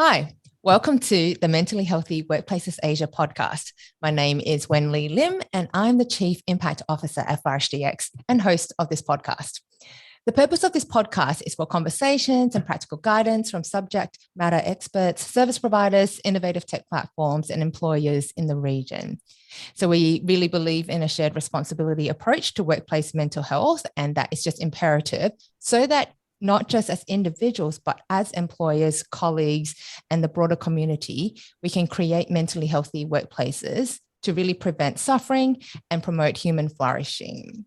Hi, welcome to the Mentally Healthy Workplaces Asia podcast. My name is Wen Li Lim, and I'm the Chief Impact Officer at FirestDX and host of this podcast. The purpose of this podcast is for conversations and practical guidance from subject matter experts, service providers, innovative tech platforms, and employers in the region. So we really believe in a shared responsibility approach to workplace mental health, and that is just imperative so that not just as individuals, but as employers, colleagues, and the broader community, we can create mentally healthy workplaces to really prevent suffering and promote human flourishing.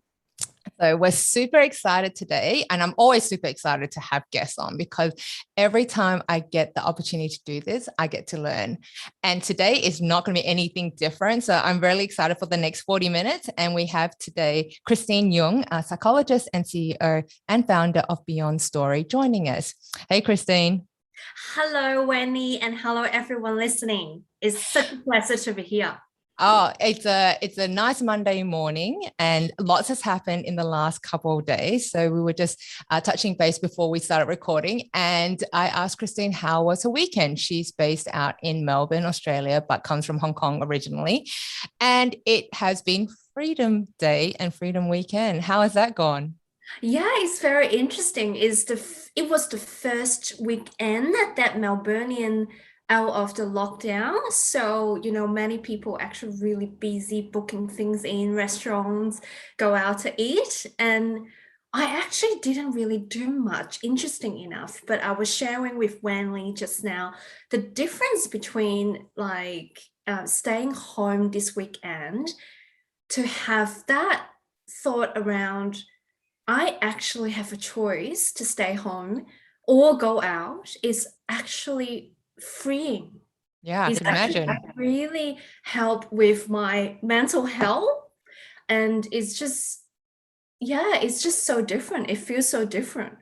So we're super excited today, and I'm always super excited to have guests on because every time I get the opportunity to do this, I get to learn. And today is not going to be anything different. So I'm really excited for the next 40 minutes. And we have today Christine Yeung, a psychologist and CEO and founder of Beyond Story, joining us. Hey, Christine. Hello, Wendy, and hello, everyone listening. It's such a pleasure to be here. Oh, it's a nice Monday morning, and lots has happened in the last couple of days. So we were just touching base before we started recording, and I asked Christine how was her weekend. She's based out in Melbourne, Australia, but comes from Hong Kong originally, and it has been Freedom Day and Freedom Weekend. How has that gone? Yeah, it's very interesting. It was the first weekend that Melbourneian out of the lockdown. So, many people actually really busy booking things in restaurants, go out to eat. And I actually didn't really do much, interesting enough, but I was sharing with Wen Li just now the difference between staying home this weekend to have that thought around I actually have a choice to stay home or go out is actually freeing. Yeah, I It's can actually imagine. really helped with my mental health. And it's just so different. It feels so different.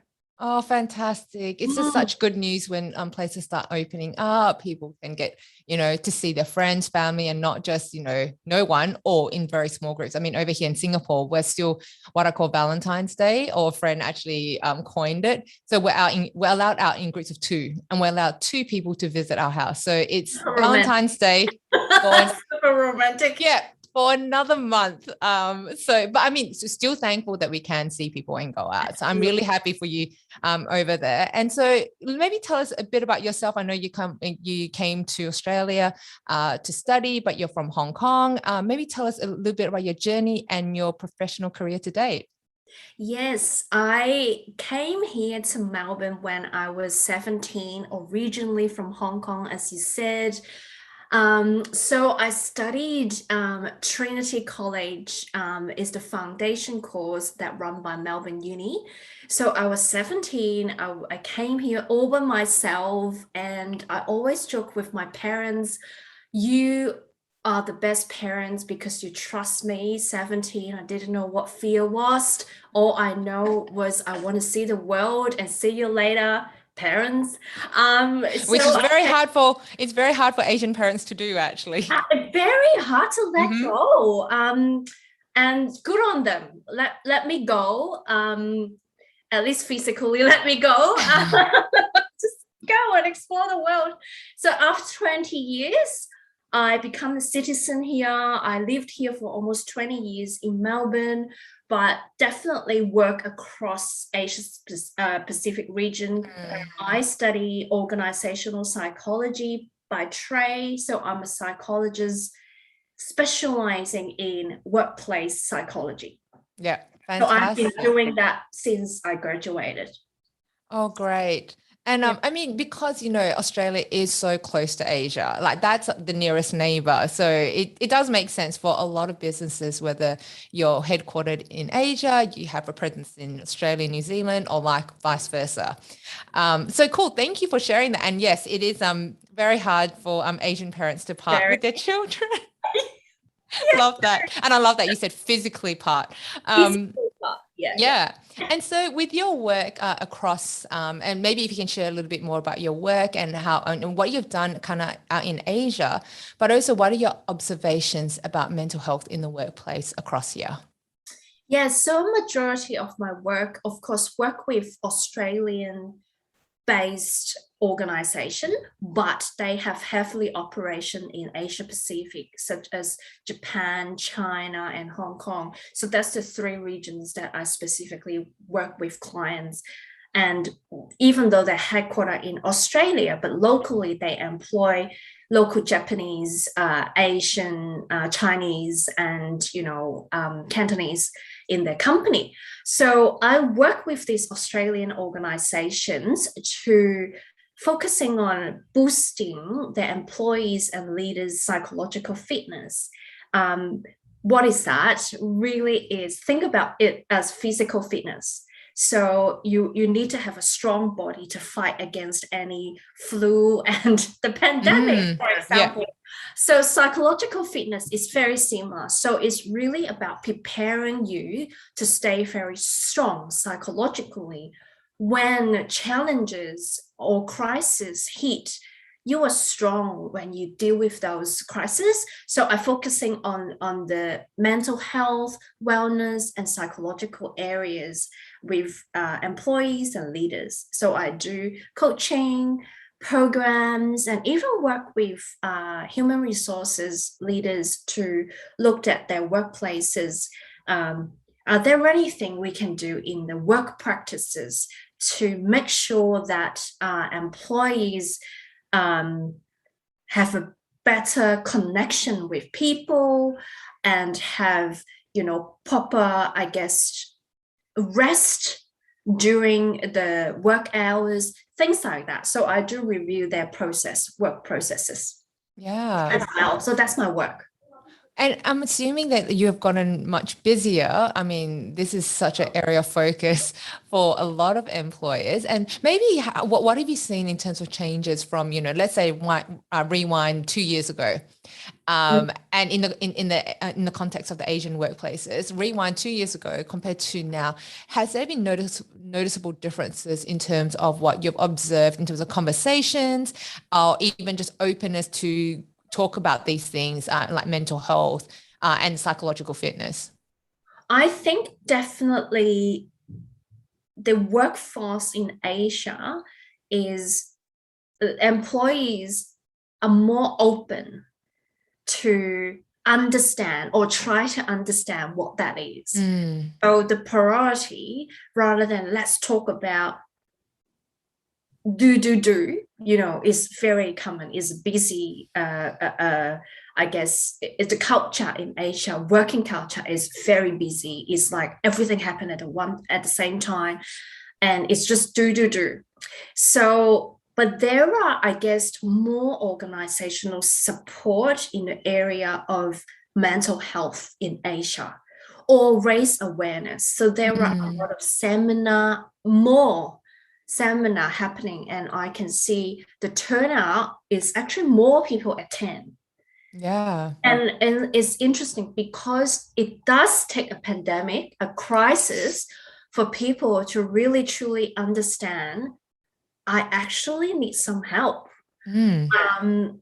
Oh, fantastic. It's just Mm. such good news when places start opening up. People can get, to see their friends, family, and not just, no one or in very small groups. I mean, over here in Singapore, we're still what I call Valentine's Day, or a friend actually coined it. So we're allowed out in groups of two, and we're allowed two people to visit our house. So it's Romantic. Valentine's Day for Super romantic. yeah, for another month. But I mean, so still thankful that we can see people and go out. So I'm really happy for you over there. And so maybe tell us a bit about yourself. I know you came to Australia to study, but you're from Hong Kong. Maybe tell us a little bit about your journey and your professional career to date. Yes, I came here to Melbourne when I was 17, originally from Hong Kong, as you said. So I studied Trinity College, is the foundation course that run by Melbourne Uni. So I was 17, I came here all by myself, and I always joke with my parents, you are the best parents because you trust me. 17, I didn't know what fear was. All I know was I want to see the world and see you later, parents. Which is very hard for it's very hard for Asian parents to do, actually. Very hard to let Mm-hmm. go. And good on them. Let me go. At least physically, let me go. Just go and explore the world. So after 20 years, I become a citizen here. I lived here for almost 20 years in Melbourne, but definitely work across Asia Pacific region. I study organizational psychology by trade. So I'm a psychologist specializing in workplace psychology. Yeah, So I've been fantastic. doing that since I graduated. Oh, great. And Yeah. I mean, because Australia is so close to Asia, like that's the nearest neighbor. So it does make sense for a lot of businesses, whether you're headquartered in Asia, you have a presence in Australia, New Zealand, or like vice versa. So cool. Thank you for sharing that. And yes, it is very hard for Asian parents to part Very with their children. yes, Love that. And I love that you said physically part. Um, physical part. Yeah, yeah. Yeah. And so with your work across, and maybe if you can share a little bit more about your work and how and what you've done kind of out in Asia, but also what are your observations about mental health in the workplace across here? Yeah, so majority of my work, of course, work with Australian based organization, but they have heavily operation in Asia Pacific, such as Japan, China, and Hong Kong. So that's the three regions that I specifically work with clients. And even though they're headquartered in Australia, but locally they employ local Japanese, Asian, Chinese, and Cantonese in their company. So I work with these Australian organizations to focusing on boosting their employees and leaders' psychological fitness. What is that? Really is, think about it as physical fitness. So you need to have a strong body to fight against any flu and the pandemic, for example. Yeah. So psychological fitness is very similar. So it's really about preparing you to stay very strong psychologically when challenges or crises hit. You are strong when you deal with those crises. So I'm focusing on the mental health, wellness, and psychological areas with employees and leaders. So I do coaching programs and even work with human resources leaders to look at their workplaces. Are there anything we can do in the work practices to make sure that employees have a better connection with people and have, proper, rest during the work hours, things like that. So I do review their work processes. Yeah. As well. So that's my work. And I'm assuming that you have gotten much busier. I mean, this is such an area of focus for a lot of employers. And maybe what have you seen in terms of changes from, let's say rewind 2 years ago, and in the context of the Asian workplaces, rewind 2 years ago compared to now, has there been noticeable differences in terms of what you've observed in terms of conversations, or even just openness to talk about these things like mental health and psychological fitness? I think definitely the workforce in Asia is employees are more open to understand or try to understand what that is. So the priority, rather than let's talk about do, is very common, is busy. It's the culture in Asia, working culture is very busy. It's like everything happened at the same time. And it's just do. So, but there are, more organizational support in the area of mental health in Asia or raise awareness. So there are a lot of seminar happening, and I can see the turnout is actually more people attend. Yeah. And it's interesting because it does take a pandemic, a crisis, for people to really truly understand I actually need some help. And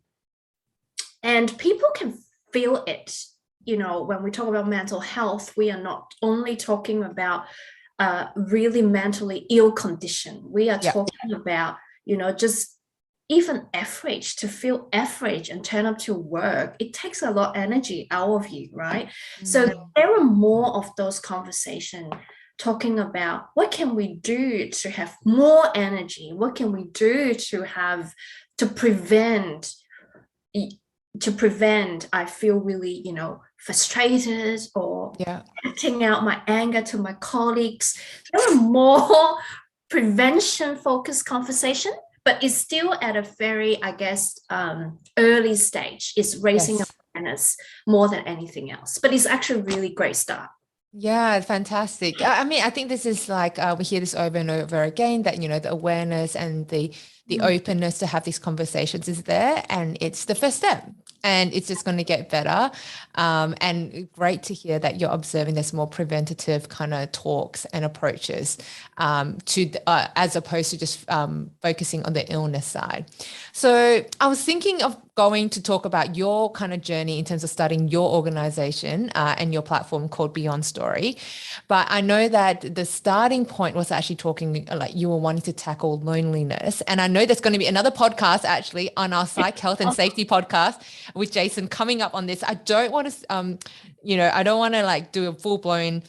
people can feel it. When we talk about mental health, we are not only talking about really mentally ill condition. We are talking about, just even average, to feel average and turn up to work. It takes a lot of energy out of you, right? So there are more of those conversations talking about what can we do to have more energy? What can we do to prevent I feel really, frustrated or acting out my anger to my colleagues. There are more prevention-focused conversation, but it's still at a very, early stage. It's raising awareness more than anything else, but it's actually a really great start. Yeah, fantastic. I mean, I think this is like we hear this over and over again that, the awareness and the openness to have these conversations is there, and it's the first step. And it's just going to get better. And great to hear that you're observing there's more preventative kind of talks and approaches as opposed to just focusing on the illness side. So I was thinking of going to talk about your kind of journey in terms of starting your organization and your platform called Beyond Story. But I know that the starting point was actually talking like you were wanting to tackle loneliness. And I know there's going to be another podcast actually on our Psych Health and Safety podcast with Jason coming up on this. I don't want to, I don't want to like do a full blown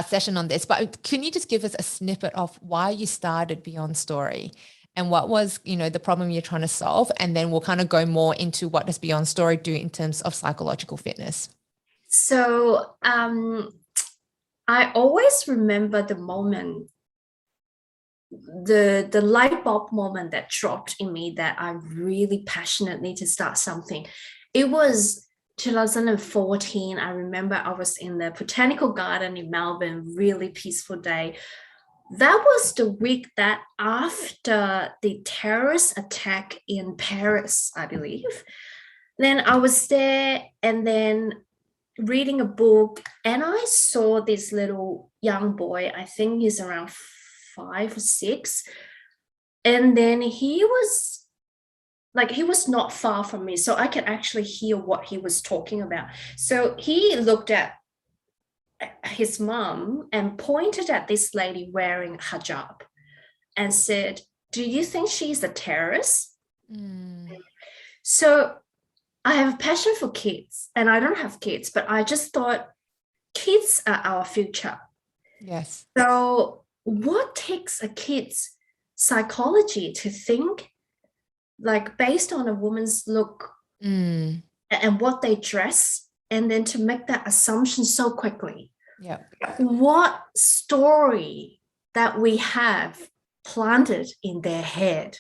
session on this, but can you just give us a snippet of why you started Beyond Story and what was, the problem you're trying to solve? And then we'll kind of go more into what does Beyond Story do in terms of psychological fitness. So I always remember the moment, the light bulb moment that dropped in me that I really passionately to start something. It was 2014. I remember I was in the botanical garden in Melbourne, really peaceful day. That was the week that after the terrorist attack in Paris, I believe. Then I was there and then reading a book, and I saw this little young boy. I think he's around 5 or 6. And then he was not far from me, so I could actually hear what he was talking about. So he looked at his mom and pointed at this lady wearing hijab and said, "Do you think she's a terrorist?" So I have a passion for kids, and I don't have kids, but I just thought kids are our future. Yes. So what takes a kid's psychology to think like based on a woman's look and what they dress, and then to make that assumption so quickly? Yeah. What story that we have planted in their head?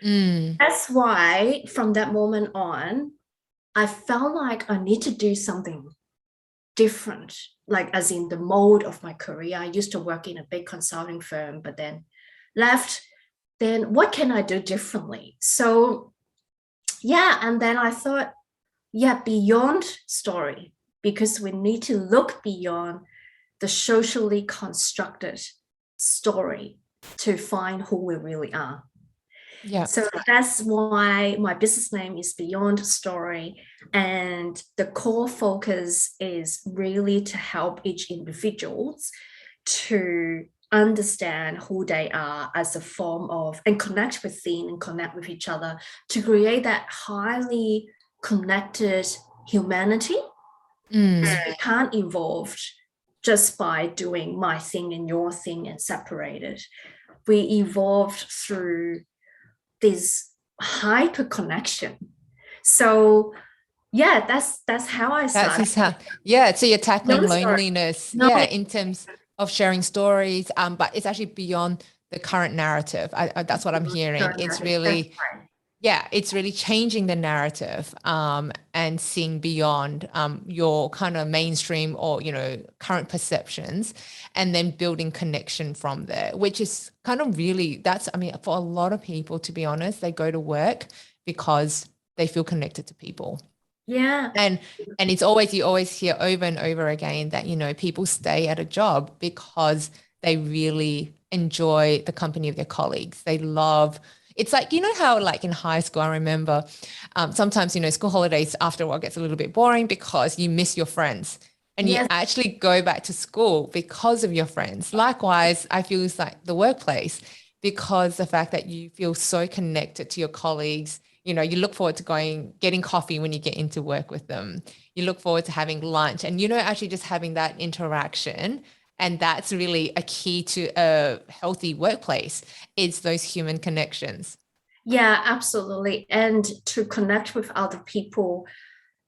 That's why from that moment on, I felt like I need to do something different, like as in the mode of my career. I used to work in a big consulting firm, but then left. Then what can I do differently? So yeah, and then I thought, Beyond Story, because we need to look beyond the socially constructed story to find who we really are. Yeah. So that's why my business name is Beyond Story. And the core focus is really to help each individual to understand who they are as a form of, and connect within and connect with each other to create that highly connected humanity. So we can't evolve just by doing my thing and your thing and separated. We evolved through this hyper connection. So that's how I started. So you're tackling loneliness, in terms of sharing stories, but it's actually beyond the current narrative. That's what I'm hearing. It's really, it's really changing the narrative and seeing beyond your kind of mainstream or, current perceptions, and then building connection from there, which is kind of really, for a lot of people, to be honest, they go to work because they feel connected to people. Yeah. And it's always, you always hear over and over again that, people stay at a job because they really enjoy the company of their colleagues. They love, it's like, how like in high school, I remember sometimes, school holidays after a while gets a little bit boring because you miss your friends and you actually go back to school because of your friends. Likewise, I feel it's like the workplace, because the fact that you feel so connected to your colleagues. You look forward to getting coffee when you get into work with them. You look forward to having lunch and, actually just having that interaction. And that's really a key to a healthy workplace. It's those human connections. Yeah, absolutely. And to connect with other people,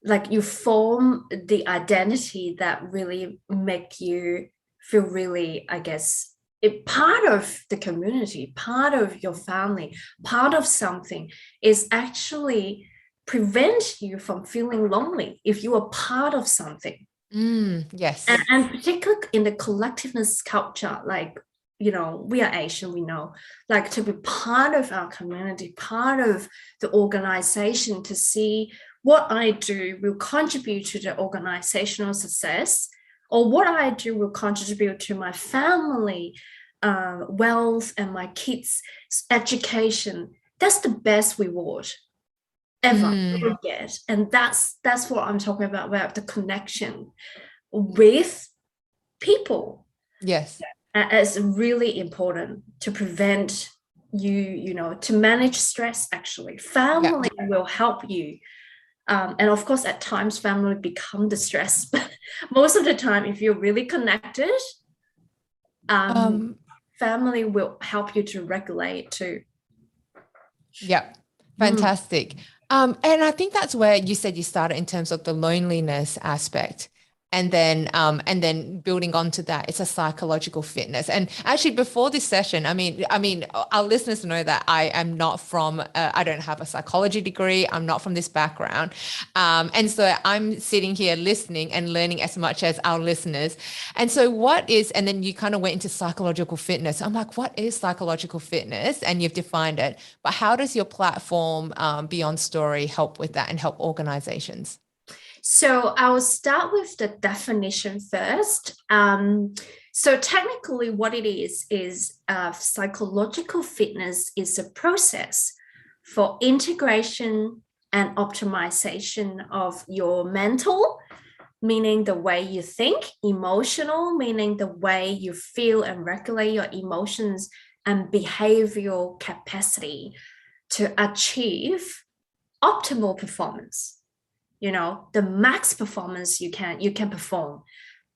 like you form the identity that really make you feel really, I guess, part of the community, part of your family, part of something, is actually prevent you from feeling lonely if you are part of something. Yes. And particularly in the collectiveness culture, like, we are Asian, we know, like to be part of our community, part of the organization, to see what I do will contribute to the organizational success, or what I do will contribute to my family wealth and my kids' education. That's the best reward. ever get. And that's what I'm talking about the connection with people. Yes. It's really important to prevent to manage stress. Actually, family will help you. And of course, at times, family become the stress. But most of the time, if you're really connected, family will help you to regulate too. Yeah, fantastic. And I think that's where you said you started in terms of the loneliness aspect. And then building onto that, it's a psychological fitness. And actually, before this session, I mean, our listeners know that I am not from, I don't have a psychology degree. I'm not from this background. And so I'm sitting here listening and learning as much as our listeners. And so and then you kind of went into psychological fitness. I'm like, what is psychological fitness? And you've defined it. But how does your platform, Beyond Story, help with that and help organizations? So I'll start with the definition first. So technically what it is psychological fitness is a process for integration and optimization of your mental, meaning the way you think, emotional, meaning the way you feel and regulate your emotions, and behavioral capacity to achieve optimal performance. The max performance you can perform.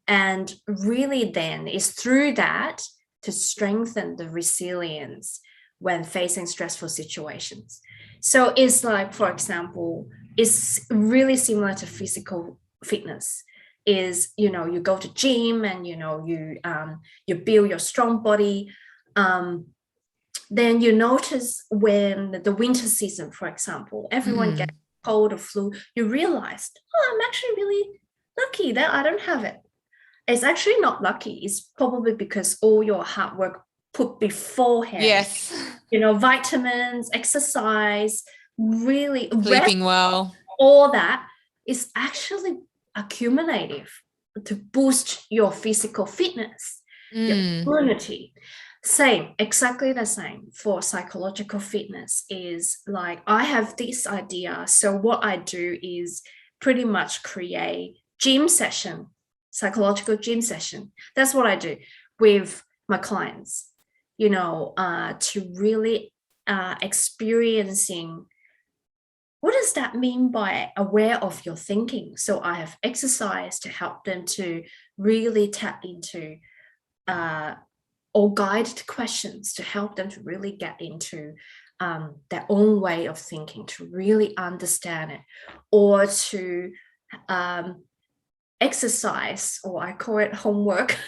And really then is through that to strengthen the resilience when facing stressful situations. So it's like, for example, it's really similar to physical fitness. Is, you go to gym and, you build your strong body. Then you notice when the winter season, for example, everyone gets cold or flu, you realized, I'm actually really lucky that I don't have it. It's actually not lucky. It's probably because all your hard work put beforehand. Yes. Vitamins, exercise, really sleeping well, all that is actually accumulative to boost your physical fitness, your immunity. Exactly the same for psychological fitness. Is like, I have this idea. So what I do is pretty much create psychological gym session. That's what I do with my clients, to really experiencing what does that mean by aware of your thinking. So I have exercise to help them to really tap into or guided questions to help them to really get into their own way of thinking, to really understand it, or to exercise, or I call it homework.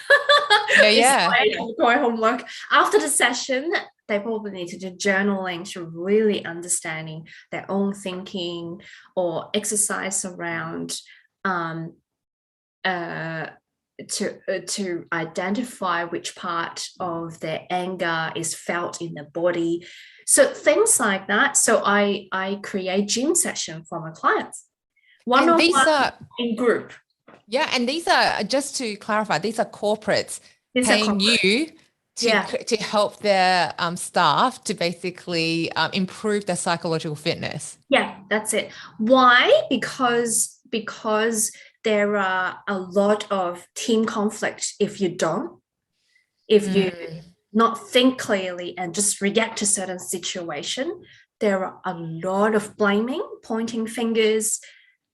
I call it homework. After the session, they probably need to do journaling to really understanding their own thinking, or exercise around to identify which part of their anger is felt in the body. So things like that. So I create gym session for my clients. One-on-one in group. Yeah, and these are, just to clarify, these are corporates paying you to help their staff to basically improve their psychological fitness. Yeah, that's it. Why? Because there are a lot of team conflict if you not think clearly and just react to certain situation. There are a lot of blaming, pointing fingers.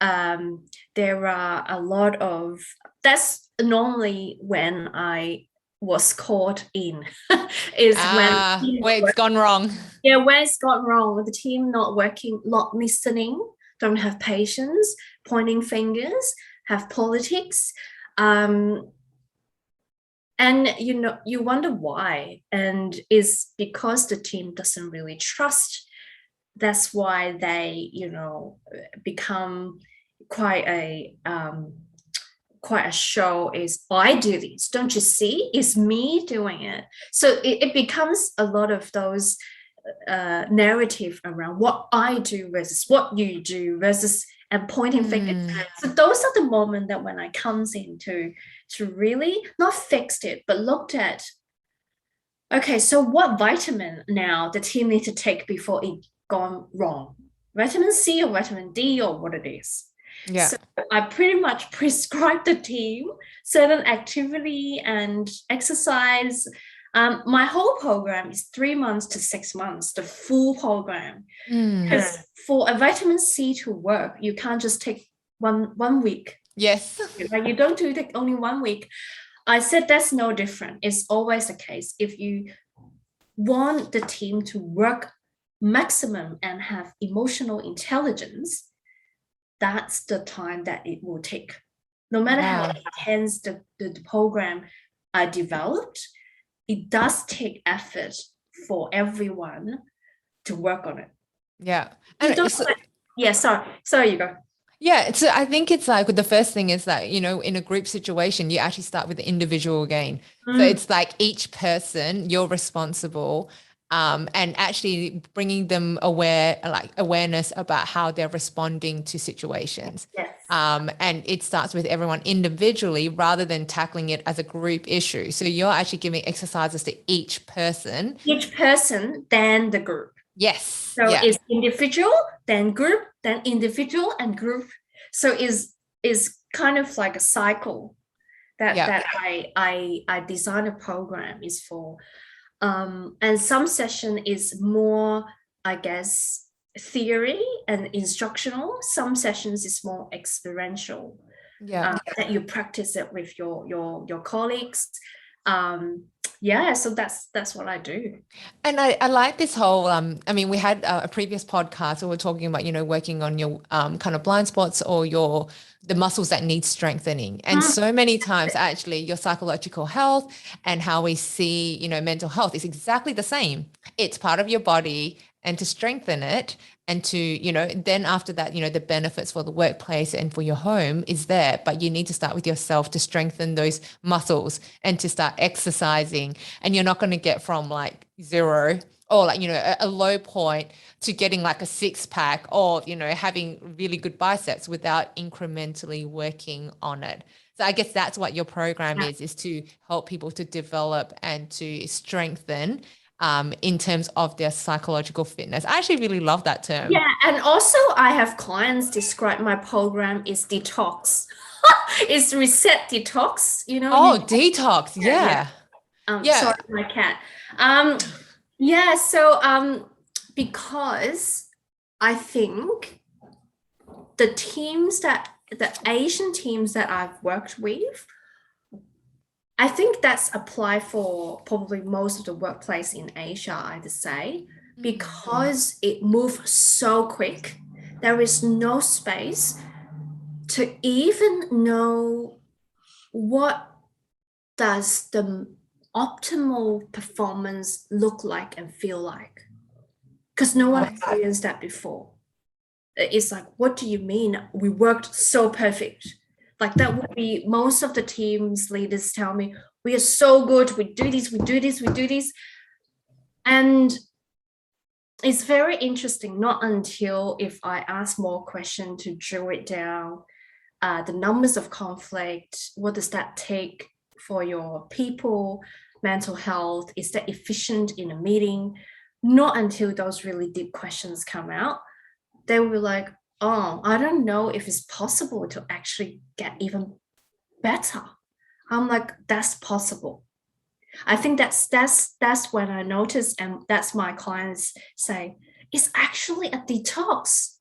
There are a lot of, that's normally when I was caught in, is where it's gone wrong. Yeah, where it's gone wrong, with the team not working, not listening, don't have patience, pointing fingers, have politics. And you wonder why, and is because the team doesn't really trust. That's why they become quite a show. Is, I do this, don't you see, it's me doing it. So it becomes a lot of those narrative around what I do versus what you do versus, and pointing fingers. So those are the moments that when I comes in to really not fixed it, but looked at, okay, so what vitamin now the team need to take before it gone wrong, vitamin C or vitamin D or what it is. Yeah. So I pretty much prescribe the team certain activity and exercise. My whole program is 3 months to 6 months, the full program. Because for a vitamin C to work, you can't just take one week. Yes. Like you don't do it only 1 week. I said that's no different. It's always the case. If you want the team to work maximum and have emotional intelligence, that's the time that it will take. No matter how intense the program are developed, it does take effort for everyone to work on it. Yeah. Sorry, you go. Yeah, so I think it's like the first thing is that, you know, in a group situation, you actually start with the individual again. So it's like each person, you're responsible, and actually bringing them awareness about how they're responding to situations. Yes. And it starts with everyone individually rather than tackling it as a group issue. So you're actually giving exercises to each person. Each person, then the group. Yes. So it's individual, then group, then individual and group. So is kind of like a cycle that I design a program is for. And some session is more, I guess, theory and instructional. Some sessions is more experiential. That you practice it with your colleagues. So that's what I do. And I like this whole, I mean, we had a previous podcast where we're talking about, you know, working on your kind of blind spots or the muscles that need strengthening. And so many times actually your psychological health and how we see, you know, mental health is exactly the same. It's part of your body, and to strengthen it and to, you know, then after that, you know, the benefits for the workplace and for your home is there, but you need to start with yourself to strengthen those muscles and to start exercising. And you're not going to get from like 0 or like, you know, a low point to getting like a 6-pack or, you know, having really good biceps without incrementally working on it. So I guess that's what your program is to help people to develop and to strengthen in terms of their psychological fitness. I actually really love that term. Yeah, and also I have clients describe my program is detox. It's reset detox, you know. Oh, detox. Yeah. Sorry, my cat. Because I think the Asian teams that I've worked with, I think that's applied for probably most of the workplace in Asia, I'd say, because it moves so quick. There is no space to even know what does the optimal performance look like and feel like. Because no one experienced that before. It's like, what do you mean? We worked so perfect. Like that would be most of the team's leaders tell me, we are so good, we do this. And it's very interesting, not until if I ask more questions to drill it down, the numbers of conflict, what does that take for your people, mental health, is that efficient in a meeting? Not until those really deep questions come out, they will be like, oh, I don't know if it's possible to actually get even better. I'm like, that's possible. I think that's when I notice, and that's my clients say, it's actually a detox.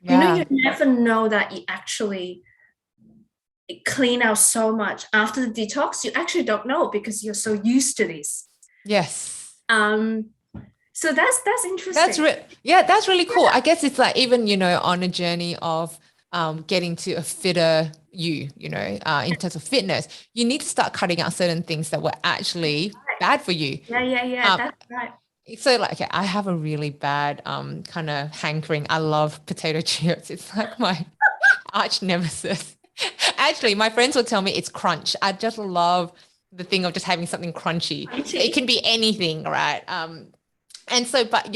You know, you never know that it actually clean out so much after the detox. You actually don't know because you're so used to this. Yes. So that's interesting. That's really cool. I guess it's like even, you know, on a journey of getting to a fitter you know, in terms of fitness, you need to start cutting out certain things that were actually bad for you. Yeah, that's right. So like, okay, I have a really bad kind of hankering. I love potato chips. It's like my arch nemesis. Actually, my friends would tell me it's crunch. I just love the thing of just having something crunchy. It can be anything, right? And so, but,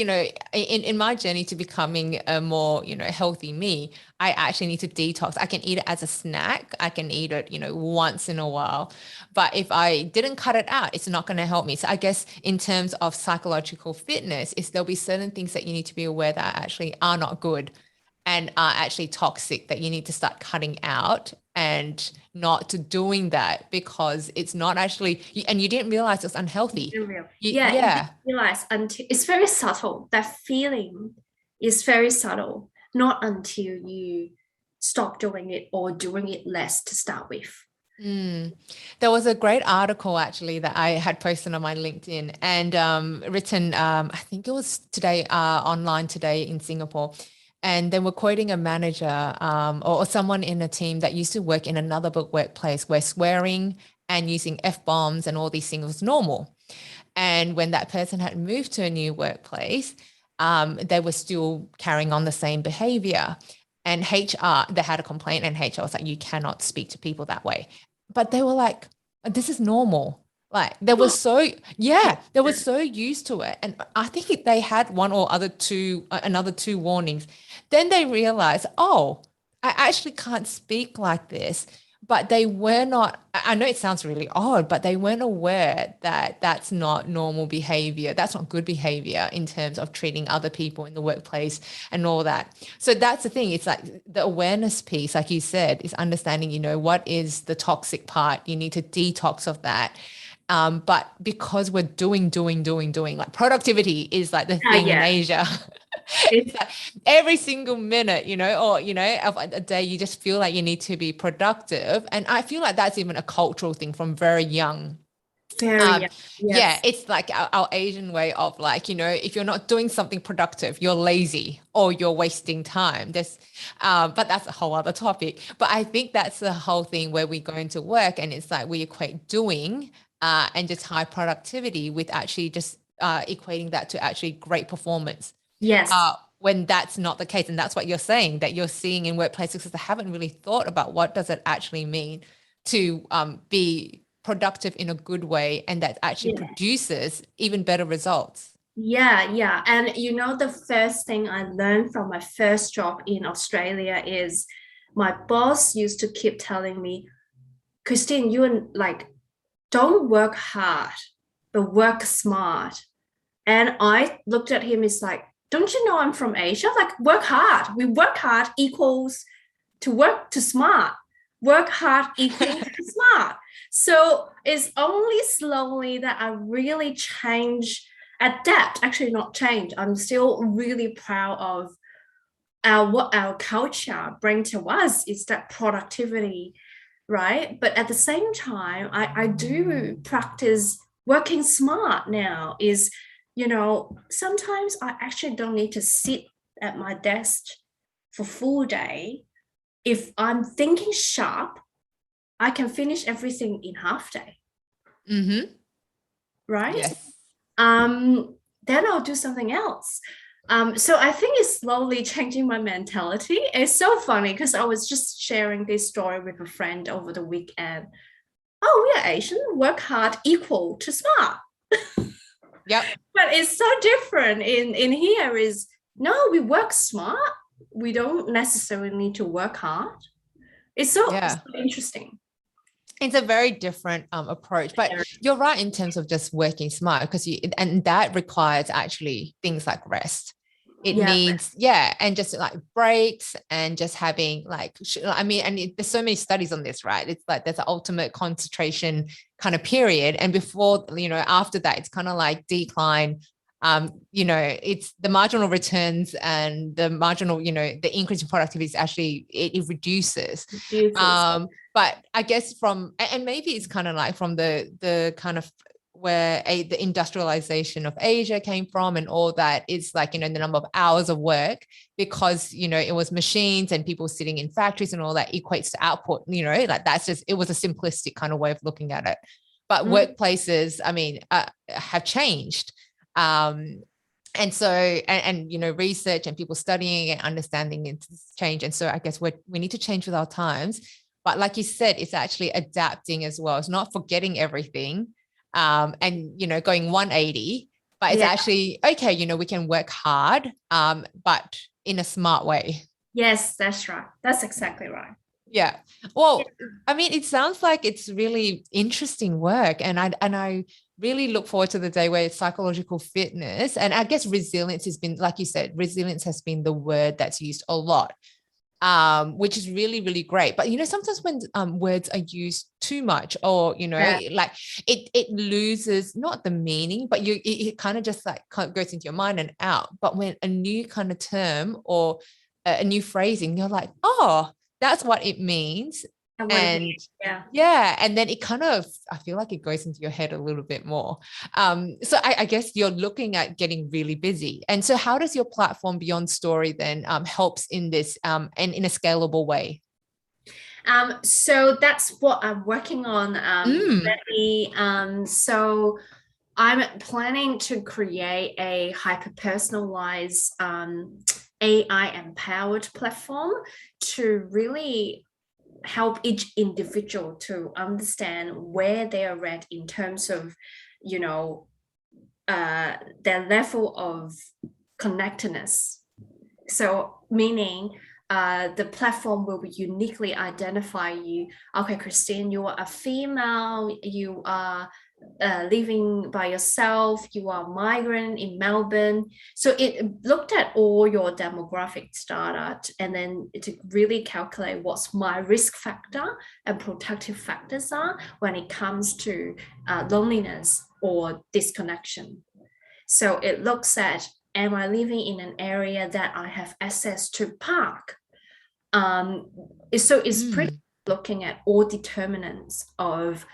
in my journey to becoming a more, healthy me, I actually need to detox. I can eat it as a snack. I can eat it, once in a while. But if I didn't cut it out, it's not going to help me. So I guess in terms of psychological fitness, is there'll be certain things that you need to be aware that actually are not good and are actually toxic that you need to start cutting out and not to doing that because it's not actually, and you didn't realize it's unhealthy. Yeah, you Yeah. didn't realize until it's very subtle. That feeling is very subtle, not until you stop doing it or doing it less to start with. There was a great article actually that I had posted on my LinkedIn and written, I think it was today, online today in Singapore. And they were quoting a manager or someone in a team that used to work in another workplace where swearing and using F-bombs and all these things was normal. And when that person had moved to a new workplace, they were still carrying on the same behavior. And HR, they had a complaint, and HR was like, you cannot speak to people that way. But they were like, this is normal. Like they were so, yeah, they were so used to it. And I think they had one or another two warnings. Then they realized, oh, I actually can't speak like this. But they were not, I know it sounds really odd, but they weren't aware that that's not normal behavior. That's not good behavior in terms of treating other people in the workplace and all that. So that's the thing. It's like the awareness piece, like you said, is understanding, what is the toxic part? You need to detox of that. But because we're doing, like productivity is like the thing in Asia. It's like every single minute, of a day, you just feel like you need to be productive. And I feel like that's even a cultural thing from very young. Very, Yeah, it's like our Asian way of like, if you're not doing something productive, you're lazy or you're wasting time. But that's a whole other topic. But I think that's the whole thing where we go into work and it's like we equate doing and just high productivity with actually just equating that to actually great performance. Yes. When that's not the case. And that's what you're saying, that you're seeing in workplaces because they haven't really thought about what does it actually mean to be productive in a good way and that actually produces even better results. Yeah. And the first thing I learned from my first job in Australia is my boss used to keep telling me, Christine, don't work hard, but work smart. And I looked at him, it's like, don't you know I'm from Asia? Like, work hard. We work hard equals to work to smart. Work hard equals to smart. So it's only slowly that I really adapt, actually not change. I'm still really proud of what our culture bring to us is that productivity, right? But at the same time, I do practice working smart now is, sometimes I actually don't need to sit at my desk for full day. If I'm thinking sharp, I can finish everything in half day. Mm-hmm. Right? Yes. Then I'll do something else. So I think it's slowly changing my mentality. It's so funny because I was just sharing this story with a friend over the weekend. Oh, we are Asian, work hard equal to smart. Yep. But it's so different in here is, no, we work smart. We don't necessarily need to work hard. It's so interesting. It's a very different approach, but you're right in terms of just working smart and that requires actually things like rest. It needs, and just like breaks and just having there's so many studies on this, right? It's like there's an ultimate concentration kind of period. And before, after that, it's kind of like decline. It's the marginal returns and the marginal, the increase in productivity is actually, it reduces. But I guess and maybe it's kind of like from the kind of where the industrialization of Asia came from and all that is like, the number of hours of work because, it was machines and people sitting in factories and all that equates to output, like that's just, it was a simplistic kind of way of looking at it. But workplaces, have changed. And so, research and people studying and understanding it's changed. And so I guess we need to change with our times. But like you said, it's actually adapting as well. It's not forgetting everything and, going 180 but it's actually, okay, you know, we can work hard, but in a smart way. Yes, that's right. That's exactly right. Yeah. Well, I mean, it sounds like it's really interesting work. And I really look forward to the day where psychological fitness, and I guess resilience has been, like you said, resilience has been the word that's used a lot, which is really, really great. But, you know, sometimes when words are used too much, or, you know, like it loses not the meaning, but it kind of just like goes into your mind and out. But when a new kind of term or a new phrasing, you're like, oh, that's what it means. And and then it kind of, I feel like it goes into your head a little bit more. So I guess you're looking at getting really busy. And so how does your platform Beyond Story then helps in this and in a scalable way? So that's what I'm working on. So I'm planning to create a hyper-personalized AI-empowered platform to really help each individual to understand where they are at in terms of, you know, their level of connectedness. So meaning the platform will uniquely identify you. Okay, Christine, you are a female, you are living by yourself, you are a migrant in Melbourne. So it looked at all your demographic data and then to really calculate what's my risk factor and protective factors are when it comes to loneliness or disconnection. So it looks at, am I living in an area that I have access to park? So it's pretty looking at all determinants of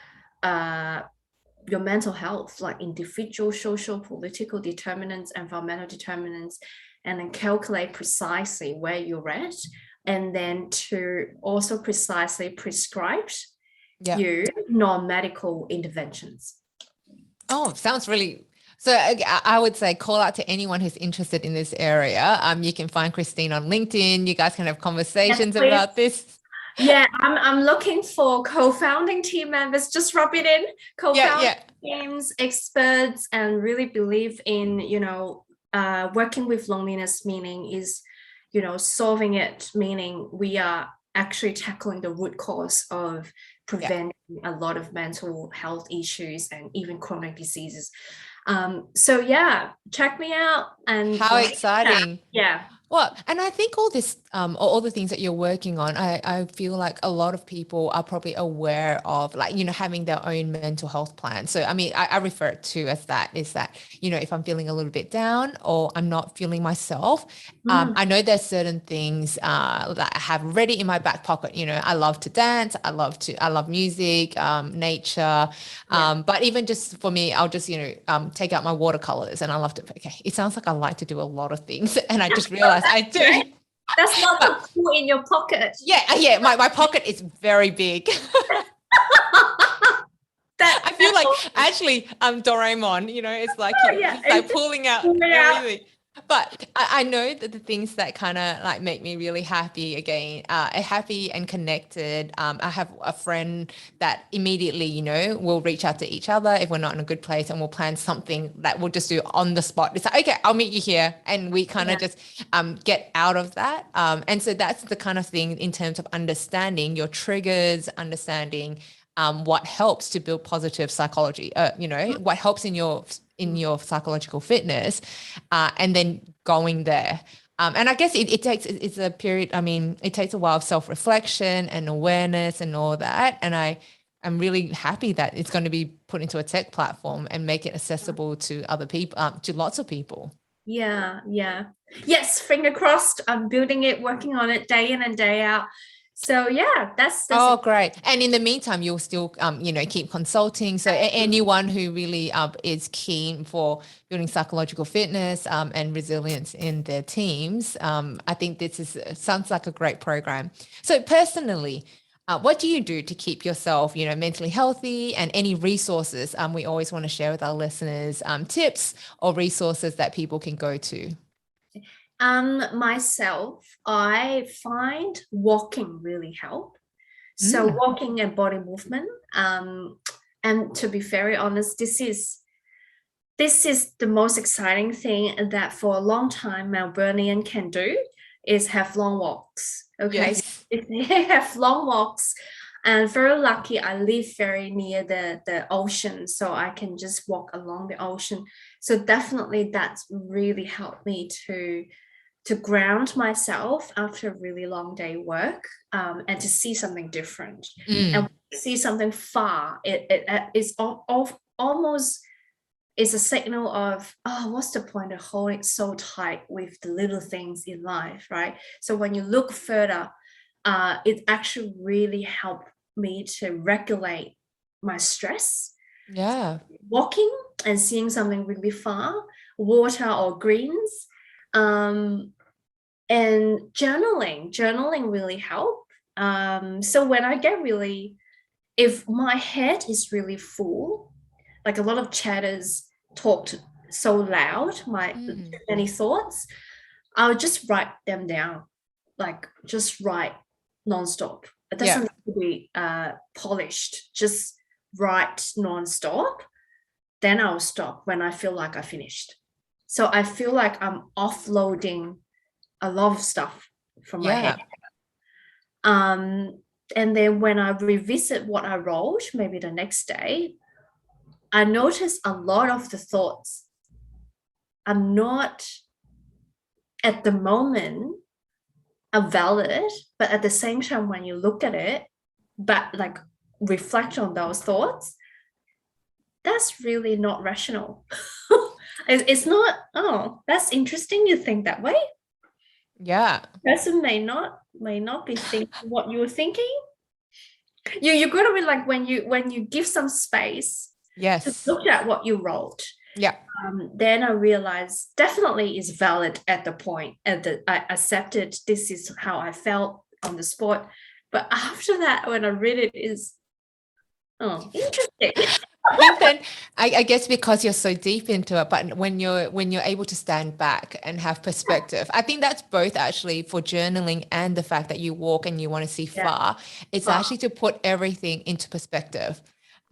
your mental health, like individual, social, political determinants, environmental determinants, and then calculate precisely where you're at, and then to also precisely prescribe you non-medical interventions. Oh, sounds really. So I would say call out to anyone who's interested in this area. You can find Christine on LinkedIn. You guys can have conversations about this. Yeah, I'm looking for co-founding team members. Just rub it in. Co-founding teams, experts, and really believe in, you know, working with loneliness, meaning is, you know, solving it, meaning we are actually tackling the root cause of preventing a lot of mental health issues and even chronic diseases. So yeah, check me out. And how exciting. Yeah. Well, and I think all this, all the things that you're working on, I feel like a lot of people are probably aware of, like, you know, having their own mental health plan. So, I mean, I refer it to as that, is that, you know, if I'm feeling a little bit down or I'm not feeling myself, I know there's certain things that I have ready in my back pocket. You know, I love to dance. I love music, nature. But even just for me, I'll just, you know, take out my watercolors, and I love to, okay, it sounds like I like to do a lot of things. And I just realized I do. That's not the tool in your pocket. Yeah. My pocket is very big. I feel like actually Doraemon, you know, it's like like pulling out everything. But I know that the things that kind of like make me really happy again, happy and connected. I have a friend that immediately, you know, we'll reach out to each other if we're not in a good place, and we'll plan something that we'll just do on the spot. It's like, okay, I'll meet you here. And we kind of just get out of that. And so that's the kind of thing in terms of understanding your triggers, understanding what helps to build positive psychology, you know, what helps in your psychological fitness, and then going there. And I guess it's a period, I mean, it takes a while of self-reflection and awareness and all that. And I'm really happy that it's going to be put into a tech platform and make it accessible to other people, to lots of people. Yeah. Yes, finger crossed. I'm building it, working on it day in and day out. So yeah, that's great. And in the meantime, you'll still, you know, keep consulting. So anyone who really is keen for building psychological fitness and resilience in their teams, I think sounds like a great program. So personally, what do you do to keep yourself, you know, mentally healthy, and any resources we always want to share with our listeners, tips or resources that people can go to? Myself, I find walking really help. So walking and body movement. And to be very honest, this is this is the most exciting thing that for a long time Melburnian can do is have long walks. Okay, Yes. so if they have long walks, and very lucky, I live very near the ocean, so I can just walk along the ocean. So definitely that's really helped me to ground myself after a really long day work, and to see something different and see something far. It is almost is a signal of, oh, what's the point of holding so tight with the little things in life, right? So when you look further, it actually really helped me to regulate my stress. Yeah. Walking and seeing something really far, water or greens, and journaling really help. So when I get really, if my head is really full, like a lot of chatters talked so loud, many thoughts, I'll just write them down, like just write nonstop. It doesn't Yeah. need to be polished, just write nonstop. Then I'll stop when I feel like I finished. So I feel like I'm offloading a lot of stuff from my head. Yeah. And then when I revisit what I wrote, maybe the next day, I notice a lot of the thoughts are not at the moment are valid, but at the same time, when you look at it, but like reflect on those thoughts, that's really not rational. It's not, oh, that's interesting you think that way. Yeah. Person may not be thinking what you were thinking. You're going to be like, when you give some space to Yes. look at what you wrote, Yeah. then I realized definitely is valid at the point, I accepted this is how I felt on the spot. But after that, when I read it, is, oh, interesting. I think then I guess because you're so deep into it, but when you're able to stand back and have perspective, I think that's both actually for journaling and the fact that you walk and you want to see Yeah. far. It's Far. actually to put everything into perspective.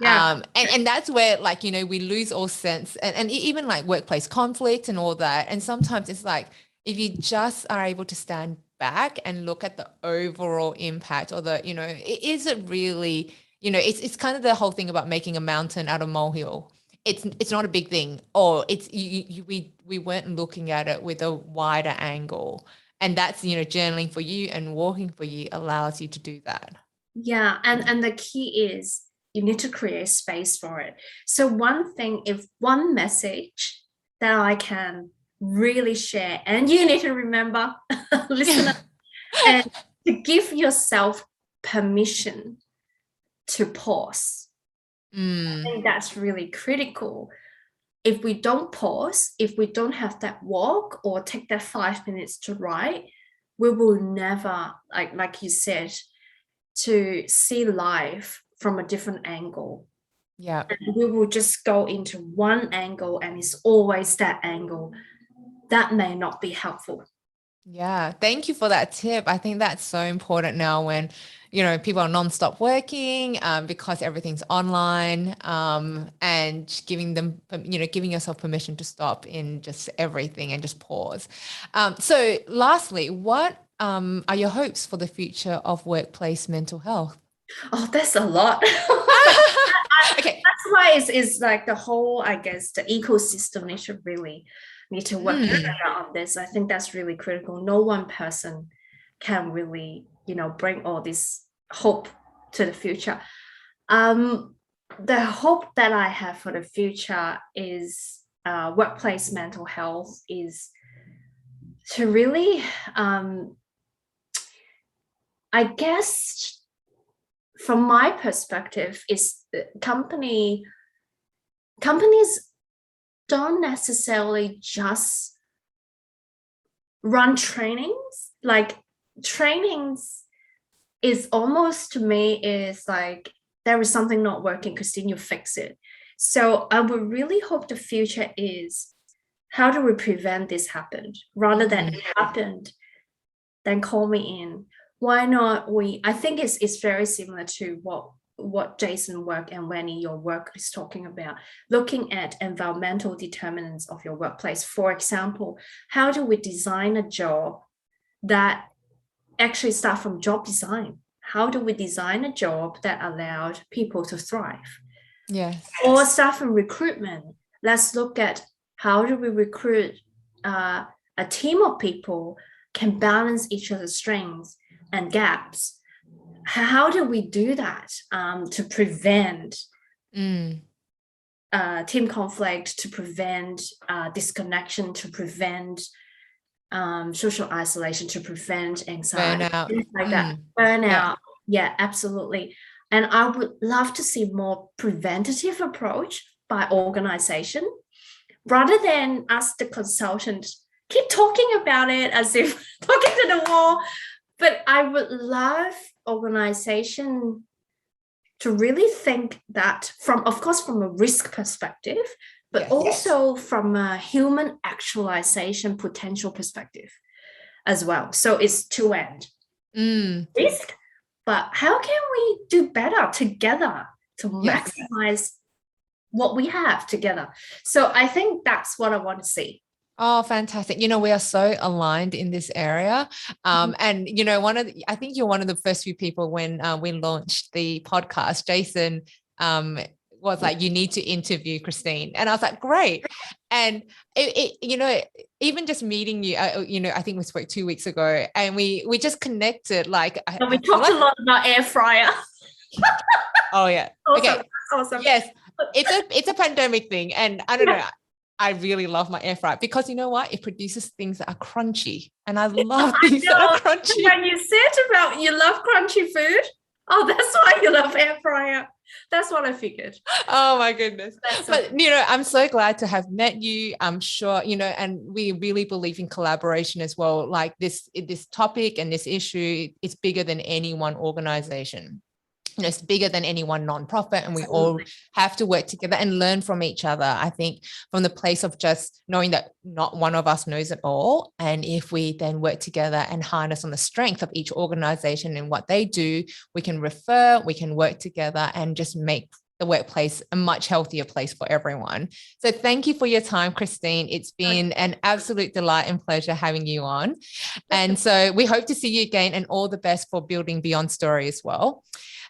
Yeah. And that's where, like, we lose all sense and even like workplace conflict and all that. And sometimes it's like, if you just are able to stand back and look at the overall impact or is it really, it's kind of the whole thing about making a mountain out of molehill. It's not a big thing, or we weren't looking at it with a wider angle. And that's, journaling for you and walking for you allows you to do that. Yeah. And the key is you need to create space for it. So one thing, if one message that I can really share, and you need to remember, listener, and to give yourself permission to pause. I think that's really critical. If we don't pause, if we don't have that walk or take that 5 minutes to write, we will never, like you said, to see life from a different angle. Yeah. And we will just go into one angle, and it's always that angle. That may not be helpful. Yeah, thank you for that tip. I think that's so important now when, people are nonstop working because everything's online, and giving yourself permission to stop in just everything and just pause. So lastly, what are your hopes for the future of workplace mental health? Oh, that's a lot. Okay. That's why it's like the whole, I guess, the ecosystem need to work together on this. I think that's really critical. No one person can really, bring all this hope to the future. The hope that I have for the future is workplace mental health is to really, I guess, from my perspective, is companies don't necessarily just run trainings. Like, trainings is almost, to me, is like, there is something not working, Christine, you fix it. So I would really hope the future is, how do we prevent this happen? Rather than it happened, then call me in. Why not I think it's very similar to what what Jason work and Wenny, your work is talking about, looking at environmental determinants of your workplace. For example, how do we design a job that actually start from job design? How do we design a job that allowed people to thrive? Yes. Or start from recruitment. Let's look at how do we recruit a team of people can balance each other's strengths and gaps. How do we do that to prevent team conflict, to prevent disconnection, to prevent social isolation, to prevent anxiety, Burnout. things like that. Burnout. Yeah, absolutely. And I would love to see more preventative approach by organization, rather than us, the consultants, keep talking about it as if talking to the wall. But I would love organization to really think that of course, from a risk perspective, but also from a human actualization potential perspective as well. So it's two-end. Risk, but how can we do better together to maximize what we have together? So I think that's what I want to see. Oh, fantastic. We are so aligned in this area. And, I think you're one of the first few people when we launched the podcast, Jason was like, you need to interview Christine. And I was like, great. And even just meeting you, I think we spoke 2 weeks ago and we just connected. Like, we talked a lot about air fryer. Oh yeah. Awesome. Okay. Awesome. Yes. It's a pandemic thing. And I don't know. I really love my air fryer because you know what? It produces things that are crunchy. And I love things that are crunchy. When you said about you love crunchy food, that's why you love air fryer. That's what I figured. Oh my goodness. But, I'm so glad to have met you. I'm sure, and we really believe in collaboration as well. Like this topic and this issue is bigger than any one organization. It's bigger than any one nonprofit, and we all have to work together and learn from each other. I think from the place of just knowing that not one of us knows it all. And if we then work together and harness on the strength of each organization and what they do, we can refer, we can work together and just make the workplace a much healthier place for everyone. So thank you for your time, Christine. It's been an absolute delight and pleasure having you on. And so we hope to see you again, and all the best for building Beyond Story as well.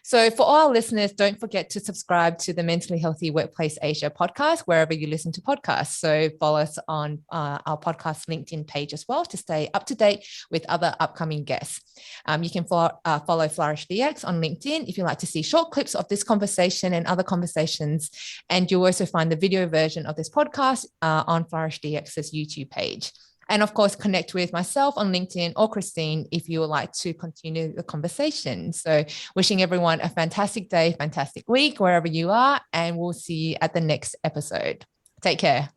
So for all our listeners, don't forget to subscribe to the Mentally Healthy Workplace Asia podcast, wherever you listen to podcasts. So follow us on our podcast LinkedIn page as well to stay up to date with other upcoming guests. You can follow Flourish DX on LinkedIn if you'd like to see short clips of this conversation and other conversations. And you'll also find the video version of this podcast on Flourish DX's YouTube page. And of course, connect with myself on LinkedIn or Christine if you would like to continue the conversation. So wishing everyone a fantastic day, fantastic week, wherever you are, and we'll see you at the next episode. Take care.